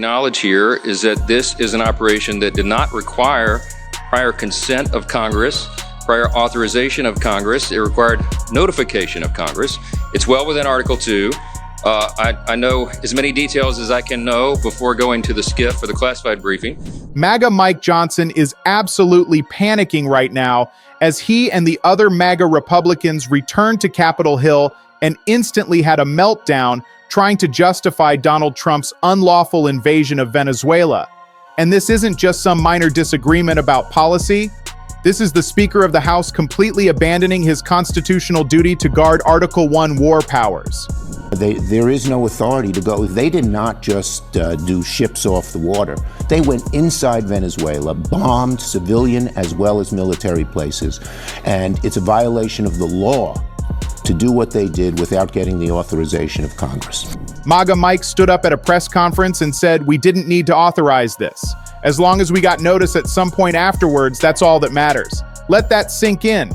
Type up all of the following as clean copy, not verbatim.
Knowledge here is that this is an operation that did not require prior consent of Congress, prior authorization of Congress. It required notification of Congress. It's well within Article 2. I know as many details as I can know before going to the SCIF for the classified briefing. MAGA Mike Johnson is absolutely panicking right now as he and the other MAGA Republicans returned to Capitol Hill and instantly had a meltdown trying to justify Donald Trump's unlawful invasion of Venezuela. And this isn't just some minor disagreement about policy. This is the Speaker of the House completely abandoning his constitutional duty to guard Article 1 war powers. There is no authority to go. They did not just do ships off the water. They went inside Venezuela, bombed civilian as well as military places. And it's a violation of the law to do what they did without getting the authorization of Congress. MAGA Mike stood up at a press conference and said, "We didn't need to authorize this. As long as we got notice at some point afterwards, that's all that matters." Let that sink in.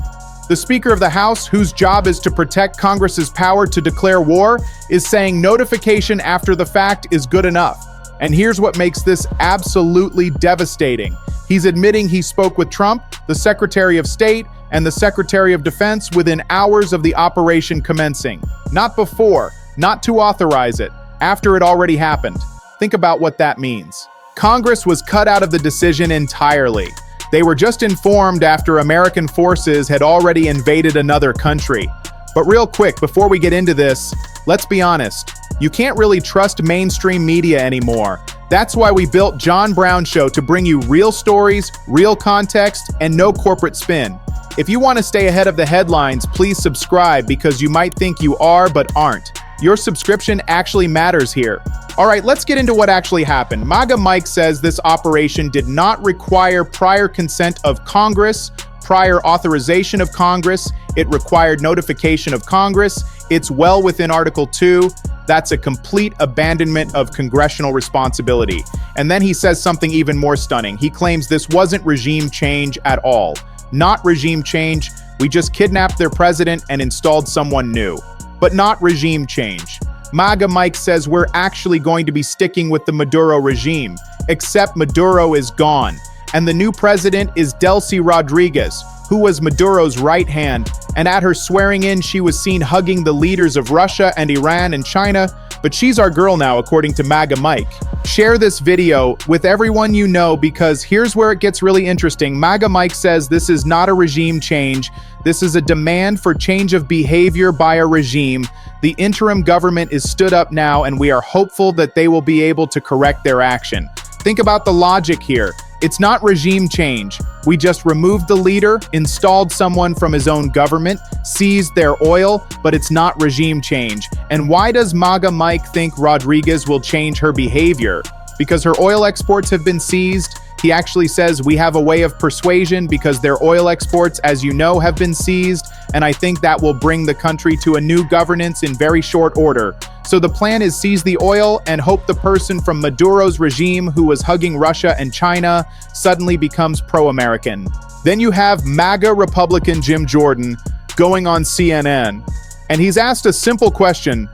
The Speaker of the House, whose job is to protect Congress's power to declare war, is saying notification after the fact is good enough. And here's what makes this absolutely devastating. He's admitting he spoke with Trump, the Secretary of State, and the Secretary of Defense within hours of the operation commencing. Not before, not to authorize it, after it already happened. Think about what that means. Congress was cut out of the decision entirely. They were just informed after American forces had already invaded another country. But real quick, before we get into this, let's be honest. You can't really trust mainstream media anymore. That's why we built John Brown Show to bring you real stories, real context, and no corporate spin. If you want to stay ahead of the headlines, please subscribe because you might think you are but aren't. Your subscription actually matters here. All right, let's get into what actually happened. MAGA Mike says this operation did not require prior consent of Congress, prior authorization of Congress. It required notification of Congress. It's well within Article 2. That's a complete abandonment of congressional responsibility. And then he says something even more stunning. He claims this wasn't regime change at all. Not regime change. We just kidnapped their president and installed someone new. But not regime change. MAGA Mike says we're actually going to be sticking with the Maduro regime, except Maduro is gone. And the new president is Delcy Rodriguez, who was Maduro's right hand, and at her swearing in, she was seen hugging the leaders of Russia and Iran and China, but she's our girl now, according to MAGA Mike. Share this video with everyone you know because here's where it gets really interesting. MAGA Mike says this is not a regime change. This is a demand for change of behavior by a regime. The interim government is stood up now, and we are hopeful that they will be able to correct their action. Think about the logic here. It's not regime change. We just removed the leader, installed someone from his own government, seized their oil, but it's not regime change. And why does MAGA Mike think Rodriguez will change her behavior? Because her oil exports have been seized. He actually says we have a way of persuasion because their oil exports, as you know, have been seized. And I think that will bring the country to a new governance in very short order. So the plan is seize the oil and hope the person from Maduro's regime who was hugging Russia and China suddenly becomes pro-American. Then you have MAGA Republican Jim Jordan going on CNN. And he's asked a simple question: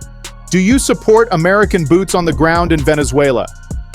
do you support American boots on the ground in Venezuela?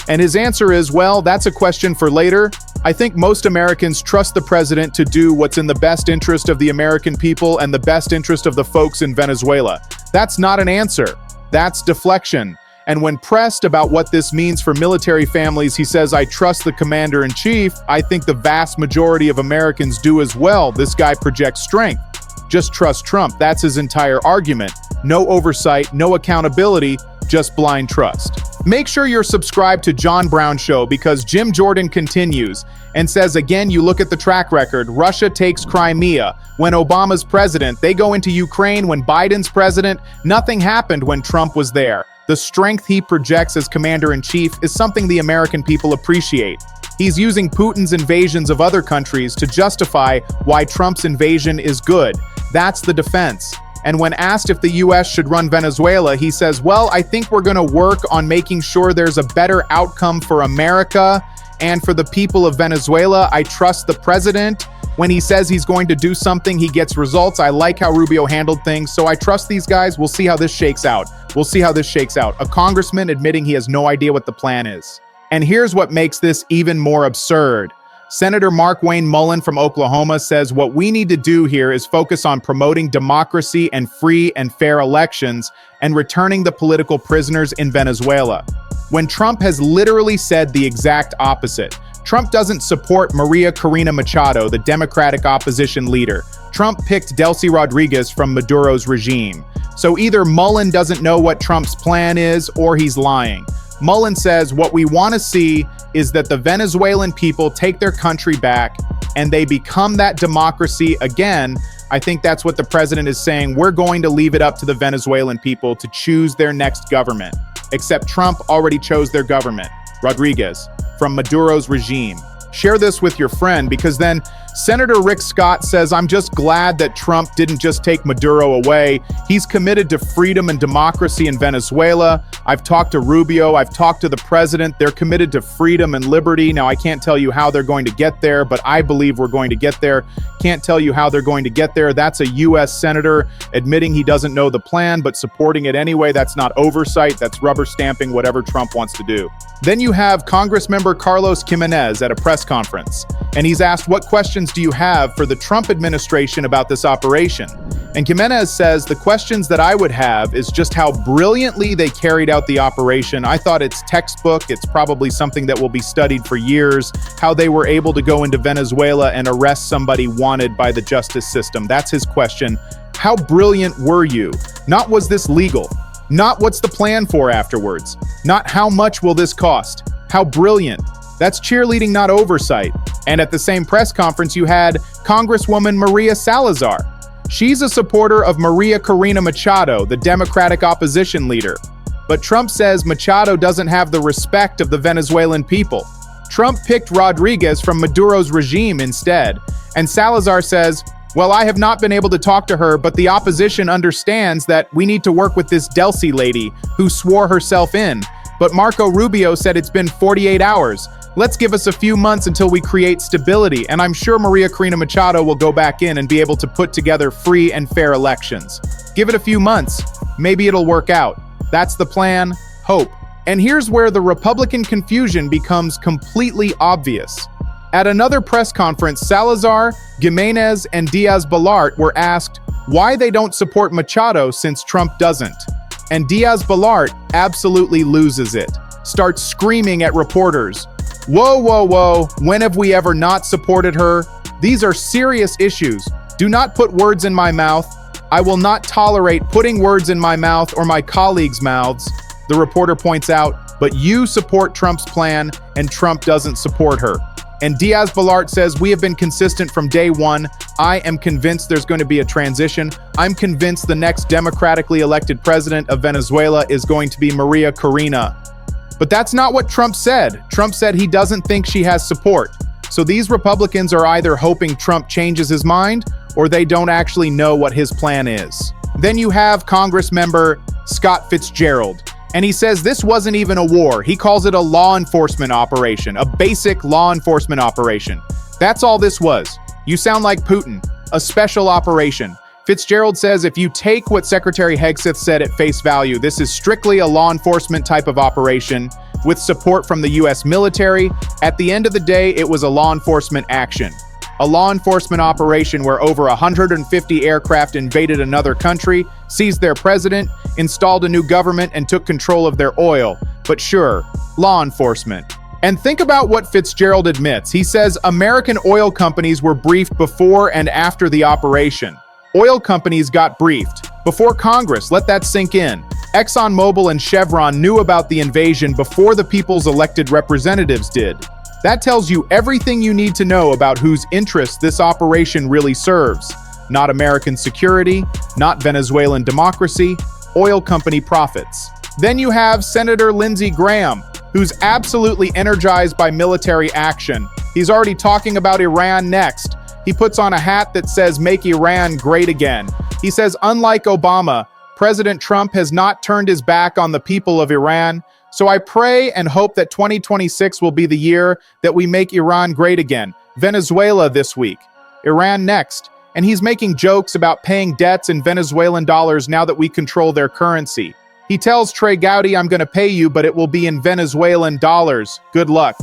And his answer is, well, that's a question for later. I think most Americans trust the president to do what's in the best interest of the American people and the best interest of the folks in Venezuela. That's not an answer. That's deflection. And when pressed about what this means for military families, he says, I trust the commander-in-chief. I think the vast majority of Americans do as well. This guy projects strength. Just trust Trump. That's his entire argument. No oversight, no accountability, just blind trust. Make sure you're subscribed to John Brown Show because Jim Jordan continues and says, again, you look at the track record. Russia takes Crimea. When Obama's president, they go into Ukraine. When Biden's president, nothing happened when Trump was there. The strength he projects as commander-in-chief is something the American people appreciate. He's using Putin's invasions of other countries to justify why Trump's invasion is good. That's the defense. And when asked if the US should run Venezuela, he says, well, I think we're going to work on making sure there's a better outcome for America and for the people of Venezuela. I trust the president. When he says he's going to do something, he gets results. I like how Rubio handled things, so I trust these guys. We'll see how this shakes out. A congressman admitting he has no idea what the plan is. And here's what makes this even more absurd. Senator Mark Wayne Mullen from Oklahoma says what we need to do here is focus on promoting democracy and free and fair elections and returning the political prisoners in Venezuela, when Trump has literally said the exact opposite. Trump doesn't support Maria Corina Machado, the Democratic opposition leader. Trump picked Delcy Rodriguez from Maduro's regime. So either Mullen doesn't know what Trump's plan is or he's lying. Mullen says what we want to see is that the Venezuelan people take their country back and they become that democracy again. I think that's what the president is saying. We're going to leave it up to the Venezuelan people to choose their next government. Except Trump already chose their government, Rodriguez, from Maduro's regime. Share this with your friend, because then Senator Rick Scott says, I'm just glad that Trump didn't just take Maduro away. He's committed to freedom and democracy in Venezuela. I've talked to Rubio. I've talked to the president. They're committed to freedom and liberty. Now, I can't tell you how they're going to get there, but I believe we're going to get there. Can't tell you how they're going to get there. That's a U.S. senator admitting he doesn't know the plan, but supporting it anyway. That's not oversight. That's rubber stamping whatever Trump wants to do. Then you have Congressmember Carlos Jimenez at a press conference, and he's asked, what questions do you have for the Trump administration about this operation? And Jimenez says, the questions that I would have is just how brilliantly they carried out the operation. I thought it's textbook. It's probably something that will be studied for years, how they were able to go into Venezuela and arrest somebody wanted by the justice system. That's his question. How brilliant were you? Not was this legal? Not what's the plan for afterwards? Not how much will this cost? How brilliant? That's cheerleading, not oversight. And at the same press conference, you had Congresswoman Maria Salazar. She's a supporter of Maria Corina Machado, the Democratic opposition leader. But Trump says Machado doesn't have the respect of the Venezuelan people. Trump picked Rodriguez from Maduro's regime instead. And Salazar says, well, I have not been able to talk to her, but the opposition understands that we need to work with this Delcy lady who swore herself in. But Marco Rubio said it's been 48 hours. Let's give us a few months until we create stability, and I'm sure Maria Corina Machado will go back in and be able to put together free and fair elections. Give it a few months. Maybe it'll work out. That's the plan. Hope. And here's where the Republican confusion becomes completely obvious. At another press conference, Salazar, Jimenez, and Diaz-Balart were asked why they don't support Machado since Trump doesn't. And Diaz-Balart absolutely loses it, starts screaming at reporters, whoa, whoa, whoa, when have we ever not supported her? These are serious issues. Do not put words in my mouth. I will not tolerate putting words in my mouth or my colleagues' mouths, the reporter points out, but you support Trump's plan and Trump doesn't support her. And Diaz-Balart says, we have been consistent from day one. I am convinced there's going to be a transition. I'm convinced the next democratically elected president of Venezuela is going to be Maria Corina. But that's not what Trump said. Trump said he doesn't think she has support. So these Republicans are either hoping Trump changes his mind or they don't actually know what his plan is. Then you have Congressmember Scott Fitzgerald. And he says this wasn't even a war. He calls it a law enforcement operation, a basic law enforcement operation. That's all this was. You sound like Putin, a special operation. Fitzgerald says if you take what Secretary Hegseth said at face value, this is strictly a law enforcement type of operation with support from the U.S. military. At the end of the day, it was a law enforcement action. A law enforcement operation where over 150 aircraft invaded another country, seized their president, installed a new government, and took control of their oil. But sure, law enforcement. And think about what Fitzgerald admits. He says American oil companies were briefed before and after the operation. Oil companies got briefed. Before Congress, let that sink in. ExxonMobil and Chevron knew about the invasion before the people's elected representatives did. That tells you everything you need to know about whose interests this operation really serves. Not American security, not Venezuelan democracy, oil company profits. Then you have Senator Lindsey Graham, who's absolutely energized by military action. He's already talking about Iran next. He puts on a hat that says, "Make Iran great again." He says, unlike Obama, President Trump has not turned his back on the people of Iran. So I pray and hope that 2026 will be the year that we make Iran great again. Venezuela this week, Iran next. And he's making jokes about paying debts in Venezuelan dollars now that we control their currency. He tells Trey Gowdy, "I'm going to pay you, but it will be in Venezuelan dollars. Good luck."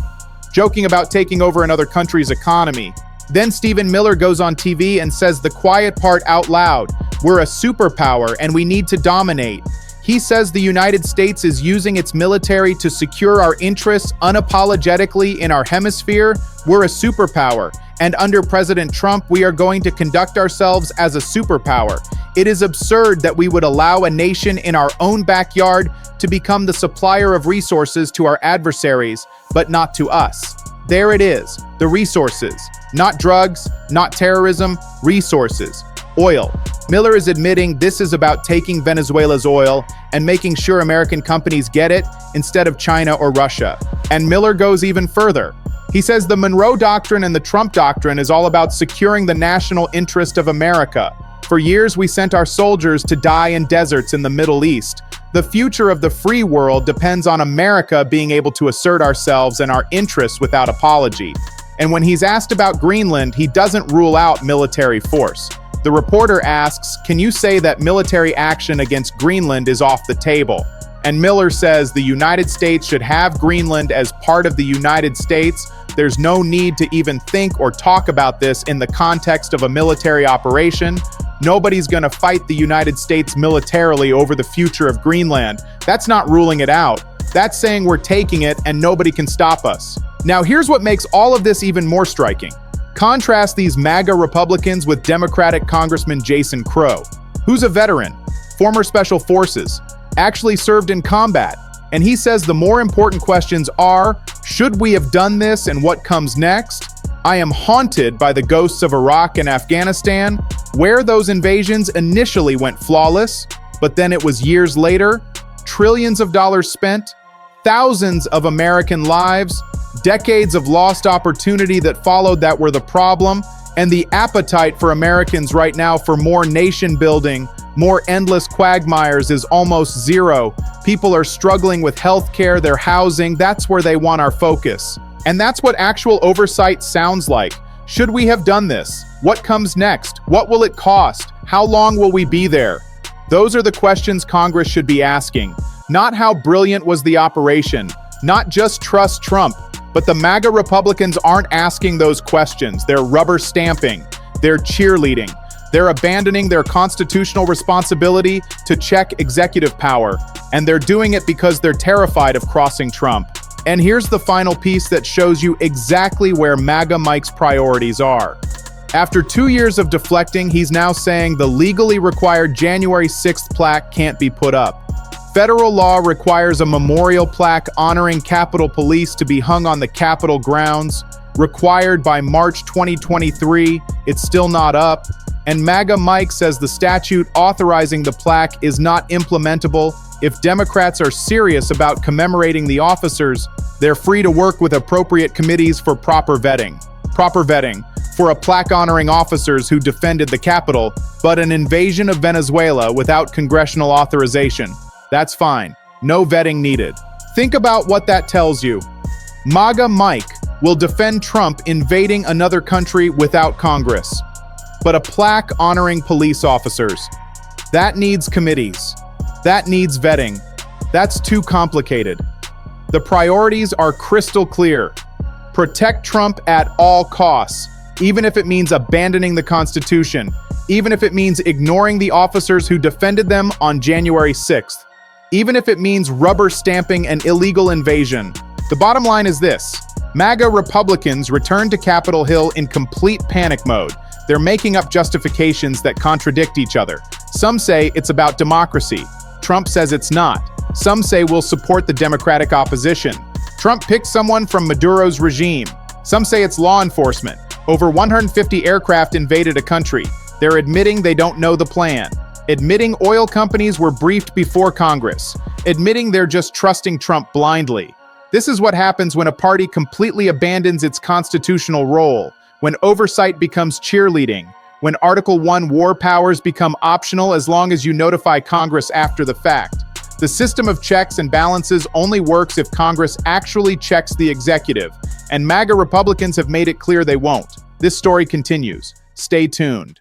Joking about taking over another country's economy. Then Stephen Miller goes on TV and says the quiet part out loud. We're a superpower and we need to dominate. He says the United States is using its military to secure our interests unapologetically in our hemisphere. We're a superpower, and under President Trump, we are going to conduct ourselves as a superpower. It is absurd that we would allow a nation in our own backyard to become the supplier of resources to our adversaries, but not to us. There it is, the resources. Not drugs, not terrorism, resources. Oil. Miller is admitting this is about taking Venezuela's oil and making sure American companies get it instead of China or Russia. And Miller goes even further. He says the Monroe Doctrine and the Trump Doctrine is all about securing the national interest of America. For years, we sent our soldiers to die in deserts in the Middle East. The future of the free world depends on America being able to assert ourselves and our interests without apology. And when he's asked about Greenland, he doesn't rule out military force. The reporter asks, "Can you say that military action against Greenland is off the table?" And Miller says the United States should have Greenland as part of the United States. There's no need to even think or talk about this in the context of a military operation. Nobody's going to fight the United States militarily over the future of Greenland. That's not ruling it out. That's saying we're taking it and nobody can stop us. Now, here's what makes all of this even more striking. Contrast these MAGA Republicans with Democratic Congressman Jason Crow, who's a veteran, former Special Forces, actually served in combat. And he says the more important questions are, should we have done this and what comes next? I am haunted by the ghosts of Iraq and Afghanistan, where those invasions initially went flawless, but then it was years later, trillions of dollars spent, thousands of American lives, decades of lost opportunity that followed that were the problem, and the appetite for Americans right now for more nation building, more endless quagmires is almost zero. People are struggling with healthcare, their housing. That's where they want our focus. And that's what actual oversight sounds like. Should we have done this? What comes next? What will it cost? How long will we be there? Those are the questions Congress should be asking. Not how brilliant was the operation, not just trust Trump, but the MAGA Republicans aren't asking those questions. They're rubber stamping. They're cheerleading. They're abandoning their constitutional responsibility to check executive power, and they're doing it because they're terrified of crossing Trump. And here's the final piece that shows you exactly where MAGA Mike's priorities are. After 2 years of deflecting, he's now saying the legally required January 6th plaque can't be put up. Federal law requires a memorial plaque honoring Capitol Police to be hung on the Capitol grounds, required by March 2023. It's still not up. And MAGA Mike says the statute authorizing the plaque is not implementable. If Democrats are serious about commemorating the officers, they're free to work with appropriate committees for proper vetting. Proper vetting for a plaque honoring officers who defended the Capitol, but an invasion of Venezuela without congressional authorization. That's fine. No vetting needed. Think about what that tells you. MAGA Mike will defend Trump invading another country without Congress. But a plaque honoring police officers, that needs committees. That needs vetting. That's too complicated. The priorities are crystal clear. Protect Trump at all costs, even if it means abandoning the Constitution, even if it means ignoring the officers who defended them on January 6th, even if it means rubber stamping an illegal invasion. The bottom line is this: MAGA Republicans return to Capitol Hill in complete panic mode. They're making up justifications that contradict each other. Some say it's about democracy. Trump says it's not. Some say we'll support the Democratic opposition. Trump picked someone from Maduro's regime. Some say it's law enforcement. Over 150 aircraft invaded a country. They're admitting they don't know the plan. Admitting oil companies were briefed before Congress. Admitting they're just trusting Trump blindly. This is what happens when a party completely abandons its constitutional role, when oversight becomes cheerleading, when Article 1 war powers become optional as long as you notify Congress after the fact. The system of checks and balances only works if Congress actually checks the executive, and MAGA Republicans have made it clear they won't. This story continues. Stay tuned.